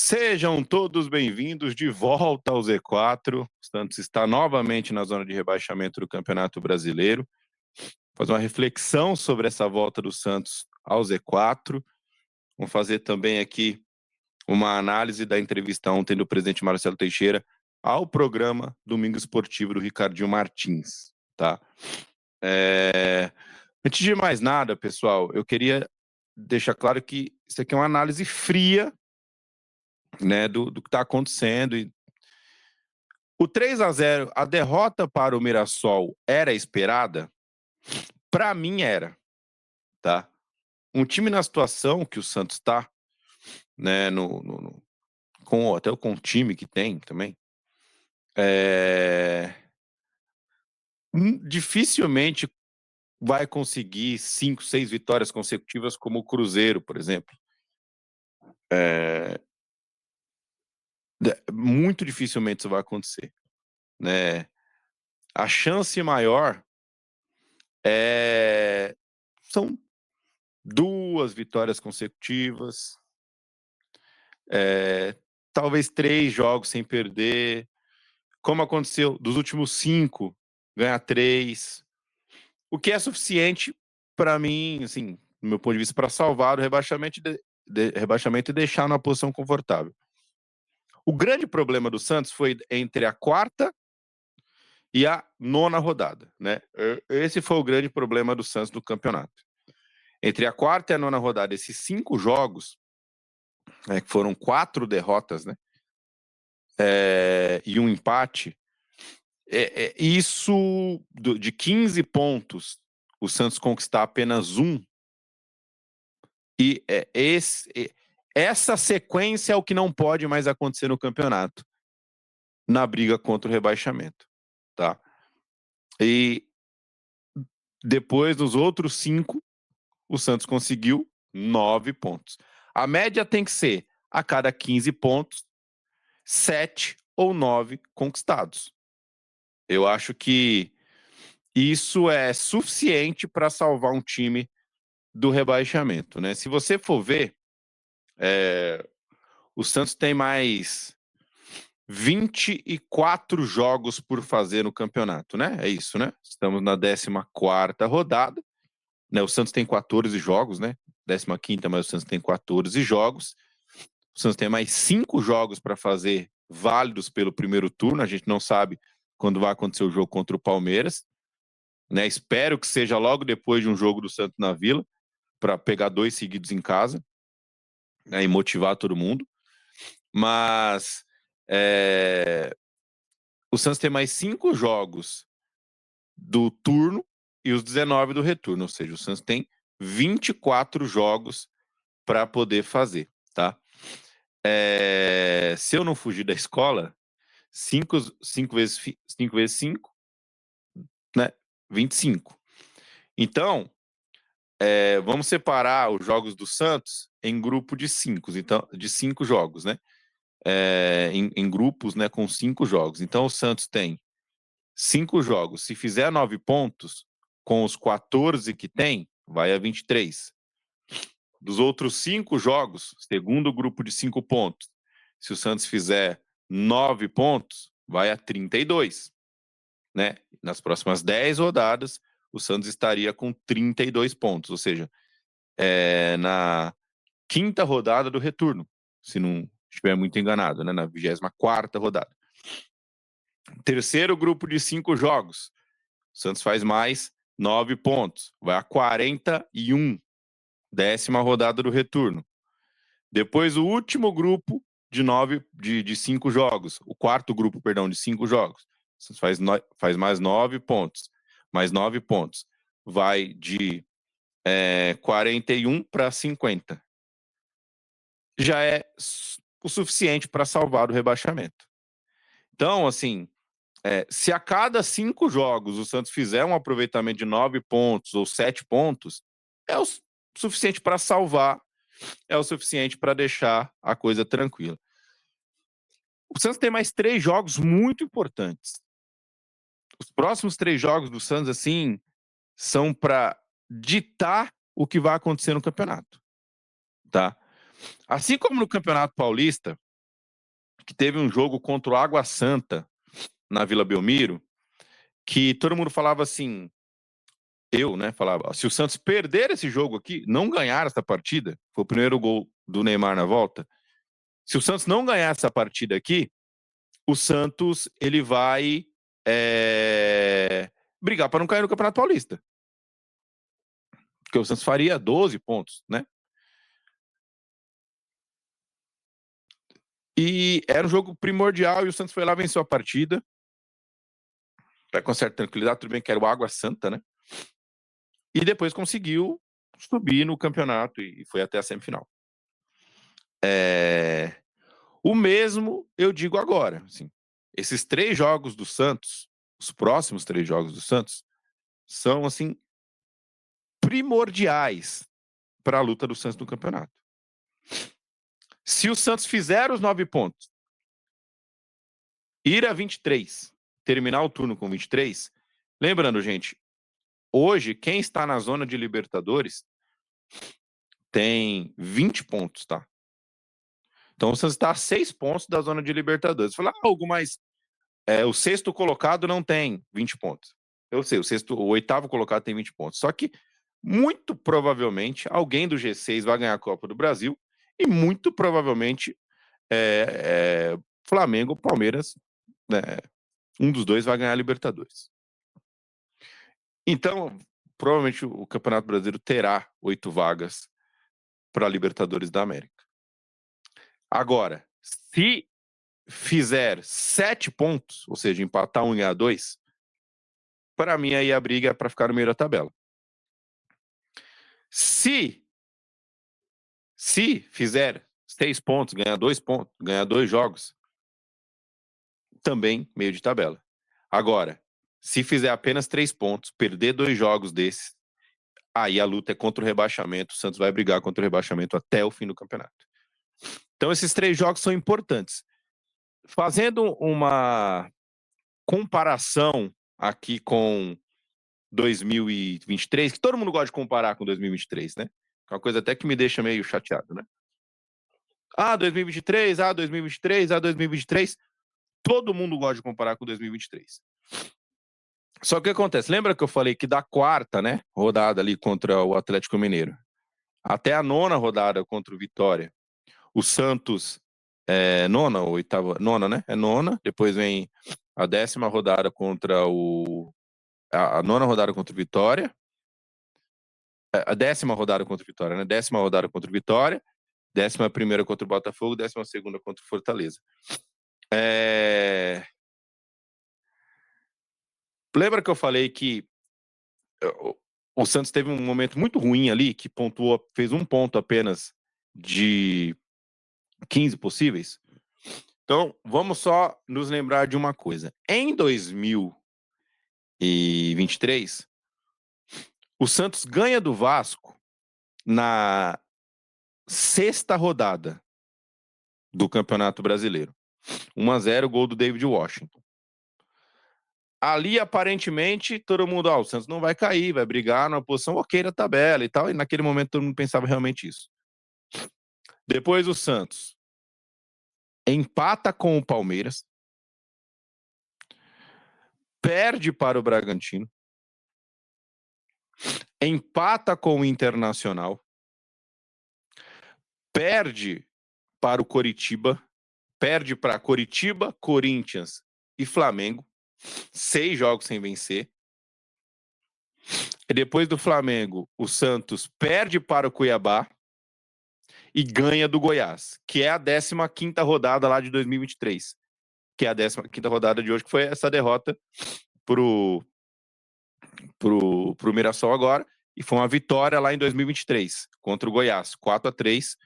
Sejam todos bem-vindos de volta ao Z4. O Santos está novamente na zona de rebaixamento do Campeonato Brasileiro. Fazer uma reflexão sobre essa volta do Santos ao Z4. Vamos fazer também aqui uma análise da entrevista ontem do presidente Marcelo Teixeira ao programa Domingo Esportivo do Ricardinho Martins, tá? Antes de mais nada, pessoal, eu queria deixar claro que isso aqui é uma análise fria, né, do que está acontecendo. O 3-0, a derrota para o Mirassol era esperada? Para mim era, tá? Um time na situação que o Santos está, né, até com o time que tem também, dificilmente vai conseguir 5, 6 vitórias consecutivas como o Cruzeiro, por exemplo. Muito dificilmente isso vai acontecer, né? A chance maior são 2 vitórias consecutivas, talvez 3 jogos sem perder, como aconteceu dos últimos 5, ganhar 3, o que é suficiente para mim, assim, do meu ponto de vista, para salvar o rebaixamento e deixar numa posição confortável. O grande problema do Santos foi entre a 4ª e a 9ª rodada, né? Esse foi o grande problema do Santos no campeonato. Entre a 4ª e a 9ª rodada, esses 5 jogos, que foram 4 derrotas, né? E um empate, isso de 15 pontos, o Santos conquistar apenas 1, e essa sequência é o que não pode mais acontecer no campeonato, na briga contra o rebaixamento, tá? E depois, nos outros 5, o Santos conseguiu 9 pontos. A média tem que ser, a cada 15 pontos, 7 ou 9 conquistados. Eu acho que isso é suficiente para salvar um time do rebaixamento, né? Se você for ver, o Santos tem mais 24 jogos por fazer no campeonato, né? É isso, né? Estamos na 14ª rodada, né? O Santos tem 14 jogos, né? 15ª, mas o Santos tem 14 jogos. O Santos tem mais 5 jogos para fazer válidos pelo primeiro turno. A gente não sabe quando vai acontecer o jogo contra o Palmeiras, né? Espero que seja logo depois de um jogo do Santos na Vila, para pegar 2 seguidos em casa, né, e motivar todo mundo. Mas o Santos tem mais 5 jogos do turno e os 19 do retorno, ou seja, o Santos tem 24 jogos para poder fazer, tá? Se eu não fugir da escola, 5 vezes 5, né? 25. Então, vamos separar os jogos do Santos em grupo de 5, então, de 5 jogos, né? Em grupos, né, com 5 jogos. Então, o Santos tem 5 jogos. Se fizer 9 pontos, com os 14 que tem, vai a 23. Dos outros 5 jogos, segundo grupo de 5 pontos, se o Santos fizer 9 pontos, vai a 32, né? Nas próximas 10 rodadas, o Santos estaria com 32 pontos, ou seja, na 5ª rodada do retorno, se não estiver muito enganado, né? Na 24ª rodada. Terceiro grupo de 5 jogos, o Santos faz mais 9 pontos, vai a 41, 10ª rodada do retorno. Depois o último grupo de 5 jogos, o quarto grupo, perdão, de 5 jogos, o Santos faz mais 9 pontos, mais 9 pontos, vai de 41 para 50. Já é o suficiente para salvar o rebaixamento. Então, assim, se a cada 5 jogos o Santos fizer um aproveitamento de 9 pontos ou 7 pontos, é o suficiente para salvar, é o suficiente para deixar a coisa tranquila. O Santos tem mais 3 jogos muito importantes. Os próximos 3 jogos do Santos, assim, são para ditar o que vai acontecer no campeonato, tá? Assim como no Campeonato Paulista, que teve um jogo contra o Água Santa na Vila Belmiro, que todo mundo falava assim, eu, né, falava, se o Santos perder esse jogo aqui, não ganhar essa partida, foi o primeiro gol do Neymar na volta, se o Santos não ganhar essa partida aqui, o Santos, ele vai brigar para não cair no Campeonato Paulista. Porque o Santos faria 12 pontos, né? E era um jogo primordial e o Santos foi lá, venceu a partida. Com certa tranquilidade, tudo bem que era o Água Santa, né? E depois conseguiu subir no campeonato e foi até a semifinal. O mesmo eu digo agora. Assim, esses 3 jogos do Santos, os próximos 3 jogos do Santos, são assim primordiais para a luta do Santos no campeonato. Se o Santos fizer os 9 pontos, ir a 23, terminar o turno com 23, lembrando, gente, hoje quem está na zona de Libertadores tem 20 pontos, tá? Então o Santos está a 6 pontos da zona de Libertadores. Falar algo mais. O 6º colocado não tem 20 pontos. Eu sei, o 8º colocado tem 20 pontos. Só que, muito provavelmente, alguém do G6 vai ganhar a Copa do Brasil e muito provavelmente Flamengo ou Palmeiras, né, um dos dois vai ganhar a Libertadores. Então, provavelmente o Campeonato Brasileiro terá 8 vagas para a Libertadores da América. Agora, se fizer 7 pontos, ou seja, empatar 1 e ganhar 2, para mim aí a briga é para ficar no meio da tabela. Se fizer 6 pontos, ganhar 2 pontos, ganhar 2 jogos, também meio de tabela. Agora, se fizer apenas 3 pontos, perder 2 jogos desses, aí a luta é contra o rebaixamento. O Santos vai brigar contra o rebaixamento até o fim do campeonato. Então esses 3 jogos são importantes. Fazendo uma comparação aqui com 2023, que todo mundo gosta de comparar com 2023, né? É uma coisa até que me deixa meio chateado, né? 2023, 2023, 2023. Todo mundo gosta de comparar com 2023. Só que o que acontece? Lembra que eu falei que da 4ª, né, rodada ali contra o Atlético Mineiro, até a 9ª rodada contra o Vitória, o Santos nona ou 8ª, 9ª, né? É 9ª, depois vem a 10ª rodada contra a 9ª rodada contra o Vitória, a 10ª rodada contra o Vitória, né? 10ª rodada contra o Vitória, 11ª contra o Botafogo, 12ª contra o Fortaleza. Lembra que eu falei que o Santos teve um momento muito ruim ali, que pontuou, fez 1 ponto apenas de 15 possíveis? Então, vamos só nos lembrar de uma coisa. Em 2023, o Santos ganha do Vasco na 6ª rodada do Campeonato Brasileiro. 1-0, gol do David Washington. Ali, aparentemente, todo mundo, o Santos não vai cair, vai brigar numa posição ok da tabela e tal, e naquele momento todo mundo pensava realmente isso. Depois o Santos empata com o Palmeiras, perde para o Bragantino, empata com o Internacional, perde para o Coritiba, perde para Coritiba, Corinthians e Flamengo, 6 jogos sem vencer. E depois do Flamengo, o Santos perde para o Cuiabá e ganha do Goiás, que é a 15ª rodada lá de 2023, que é a 15ª rodada de hoje, que foi essa derrota pro Mirassol agora, e foi uma vitória lá em 2023, contra o Goiás, 4-3,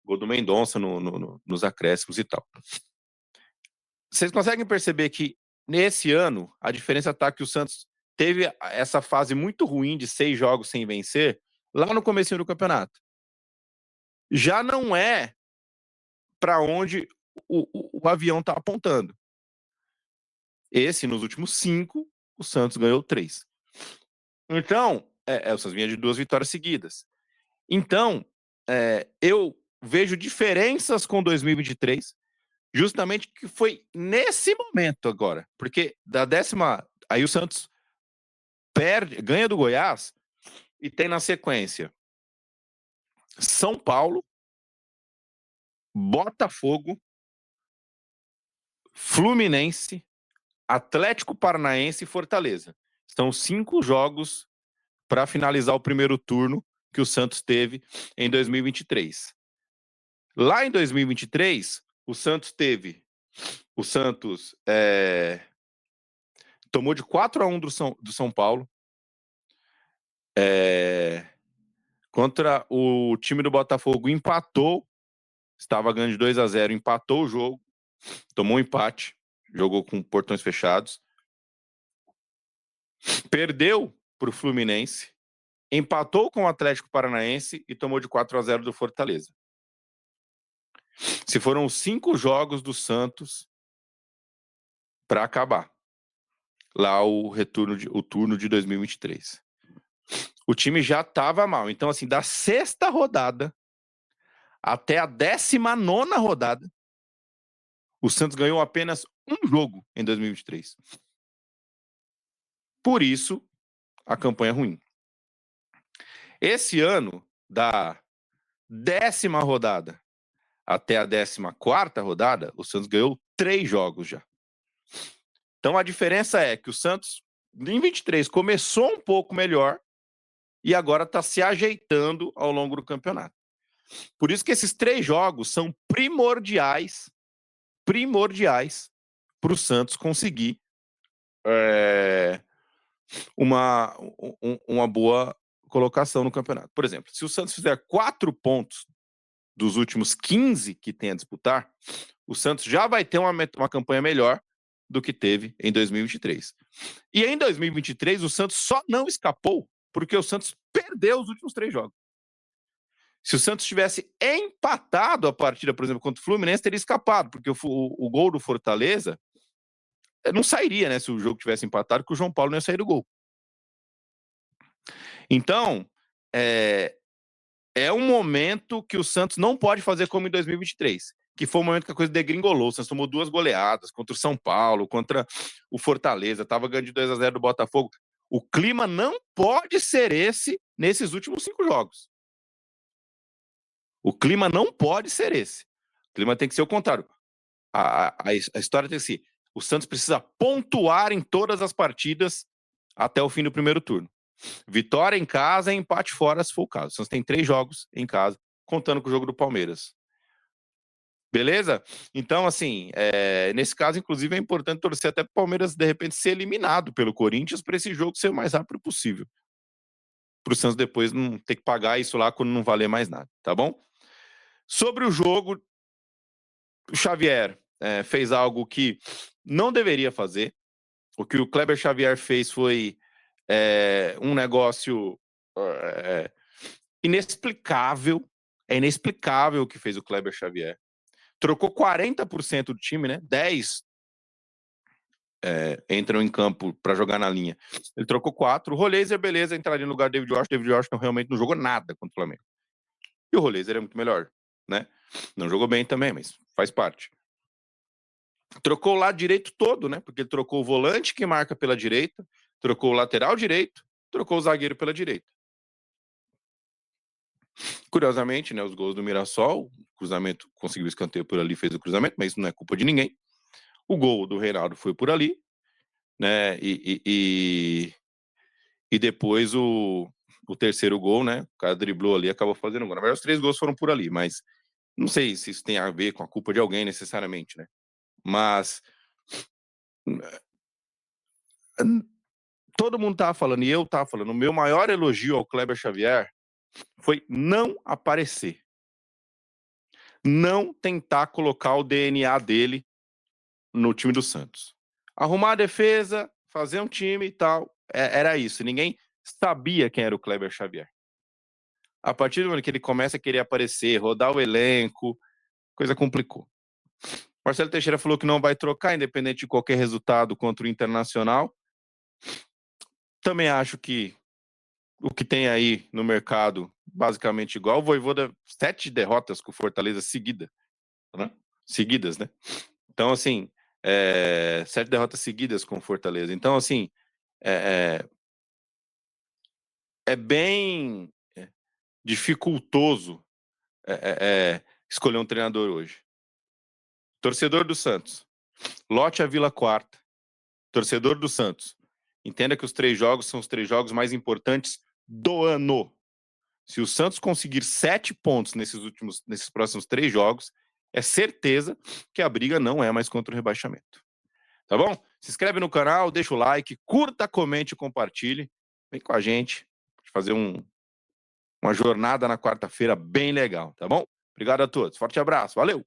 gol do Mendonça nos acréscimos e tal. Vocês conseguem perceber que nesse ano a diferença está que o Santos teve essa fase muito ruim de 6 jogos sem vencer lá no comecinho do campeonato. Já não é para onde o avião está apontando. Nos últimos 5, o Santos ganhou 3. Então, o Santos vinha de 2 vitórias seguidas. Então, eu vejo diferenças com 2023, justamente que foi nesse momento agora, porque da 10ª, aí o Santos ganha do Goiás e tem na sequência São Paulo, Botafogo, Fluminense, Atlético Paranaense e Fortaleza. São 5 jogos para finalizar o primeiro turno que o Santos teve em 2023. Lá em 2023, o Santos tomou de 4-1 do São Paulo. Contra o time do Botafogo, empatou. Estava ganhando de 2-0, empatou o jogo. Tomou um empate. Jogou com portões fechados. Perdeu para o Fluminense. Empatou com o Atlético Paranaense e tomou de 4-0 do Fortaleza. Se foram 5 jogos do Santos para acabar. Lá o turno de 2023. O time já estava mal. Então, assim, da 6ª rodada até a 19ª rodada, o Santos ganhou apenas um jogo em 2023. Por isso, a campanha é ruim. Esse ano, da 10ª rodada até a 14ª rodada, o Santos ganhou 3 jogos já. Então, a diferença é que o Santos, em 23, começou um pouco melhor e agora está se ajeitando ao longo do campeonato. Por isso que esses 3 jogos são primordiais para o Santos conseguir uma boa colocação no campeonato. Por exemplo, se o Santos fizer 4 pontos dos últimos 15 que tem a disputar, o Santos já vai ter uma campanha melhor do que teve em 2023. E em 2023, o Santos só não escapou porque o Santos perdeu os últimos 3 jogos. Se o Santos tivesse empatado a partida, por exemplo, contra o Fluminense, teria escapado, porque o gol do Fortaleza não sairia, né, se o jogo tivesse empatado, porque o João Paulo não ia sair do gol. Então, é um momento que o Santos não pode fazer como em 2023, que foi o momento que a coisa degringolou. O Santos tomou 2 goleadas contra o São Paulo, contra o Fortaleza, estava ganhando de 2-0 do Botafogo. O clima não pode ser esse nesses últimos 5 jogos. O clima não pode ser esse. O clima tem que ser o contrário. A história tem que ser: o Santos precisa pontuar em todas as partidas até o fim do primeiro turno. Vitória em casa e empate fora, se for o caso. O Santos tem 3 jogos em casa, contando com o jogo do Palmeiras. Beleza? Então, assim, nesse caso, inclusive, é importante torcer até para o Palmeiras, de repente, ser eliminado pelo Corinthians para esse jogo ser o mais rápido possível. Para o Santos depois não ter que pagar isso lá quando não valer mais nada, tá bom? Sobre o jogo, o Xavier fez algo que não deveria fazer. O que o Kleber Xavier fez foi um negócio inexplicável. É inexplicável o que fez o Kleber Xavier. Trocou 40% do time, né? 10 entram em campo para jogar na linha. Ele trocou 4. O Roleiser, beleza, entraria no lugar do David Washington. David Washington realmente não jogou nada contra o Flamengo. E o Roleiser é muito melhor, né? Não jogou bem também, mas faz parte. Trocou o lado direito todo, né? Porque ele trocou o volante que marca pela direita, trocou o lateral direito, trocou o zagueiro pela direita. Curiosamente, né, os gols do Mirassol, o cruzamento, conseguiu escanteio por ali, fez o cruzamento, mas isso não é culpa de ninguém. O gol do Reinaldo foi por ali, né? E depois o terceiro gol, né? O cara driblou ali e acabou fazendo gol. Na verdade, os 3 gols foram por ali, mas não sei se isso tem a ver com a culpa de alguém necessariamente, né? Mas todo mundo tava falando, e eu tava falando, o meu maior elogio ao Kleber Xavier foi não aparecer. Não tentar colocar o DNA dele no time do Santos. Arrumar a defesa, fazer um time e tal. Era isso. Ninguém sabia quem era o Kleber Xavier. A partir do momento que ele começa a querer aparecer, rodar o elenco, coisa complicou. Marcelo Teixeira falou que não vai trocar, independente de qualquer resultado contra o Internacional. Também acho que o que tem aí no mercado, basicamente igual. O Vojvoda, 7 derrotas com o Fortaleza seguidas, né? Então, assim, 7 derrotas seguidas com Fortaleza. Então, assim, é bem dificultoso escolher um treinador hoje. Torcedor do Santos, lote a Vila Quarta. Torcedor do Santos, entenda que os 3 jogos são os 3 jogos mais importantes do ano. Se o Santos conseguir 7 pontos nesses próximos 3 jogos, é certeza que a briga não é mais contra o rebaixamento. Tá bom? Se inscreve no canal, deixa o like, curta, comente e compartilhe. Vem com a gente fazer uma jornada na quarta-feira bem legal, tá bom? Obrigado a todos. Forte abraço. Valeu!